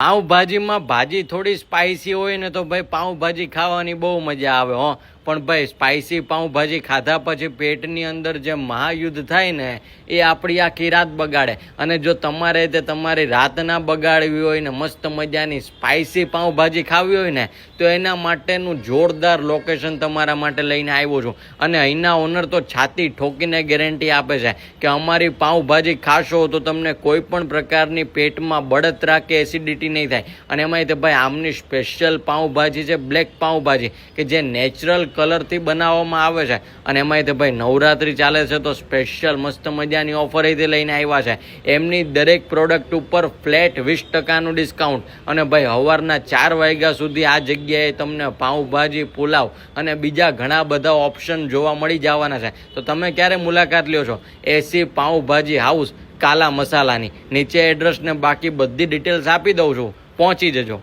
પાઉંભાજીમાં ભાજી થોડી સ્પાઇસી હોય ને તો ભાઈ પાઉંભાજી ખાવાની બહુ મજા આવે હો, પણ ભાઈ સ્પાઇસી પાઉંભાજી ખાધા પછી પેટની અંદર જે મહાયુદ્ધ થાય ને એ આપણી આખી રાત બગાડે. અને જો તમારે તે તમારી રાત ના બગાડવી હોય ને મસ્ત મજાની સ્પાઇસી પાઉંભાજી ખાવી હોય ને તો એના માટેનું જોરદાર લોકેશન તમારા માટે લઈને આવ્યો છું. અને અહીંના ઓનર તો છાતી ઠોકીને ગેરંટી આપે છે કે અમારી પાઉંભાજી ખાશો તો તમને કોઈ પણ પ્રકારની પેટમાં બળતરા કે એસિડિટી નહીં થાય. અને એમાં તે ભાઈ આમની સ્પેશિયલ પાઉંભાજી છે બ્લેક પાઉંભાજી કે જે નેચરલ કલરથી બનાવવામાં આવે છે. અને એમાં તે ભાઈ નવરાત્રી ચાલે છે તો સ્પેશિયલ મસ્ત મજાની ઓફર અહીંથી લઈને આવ્યા છે. એમની દરેક પ્રોડક્ટ ઉપર ફ્લેટ 20% ડિસ્કાઉન્ટ. અને ભાઈ સવારના 4 વાગ્યા સુધી આ જગ્યાએ તમને પાઉંભાજી, પુલાવ અને બીજા ઘણા બધા ઓપ્શન જોવા મળી જવાના છે. તો તમે ક્યારે મુલાકાત લ્યો છો? એસી પાઉંભાજી હાઉસ કાલા મસાલાની. નીચે એડ્રેસ ને બાકી બધી ડિટેલ્સ આપી દઉં છું, પહોંચી જજો.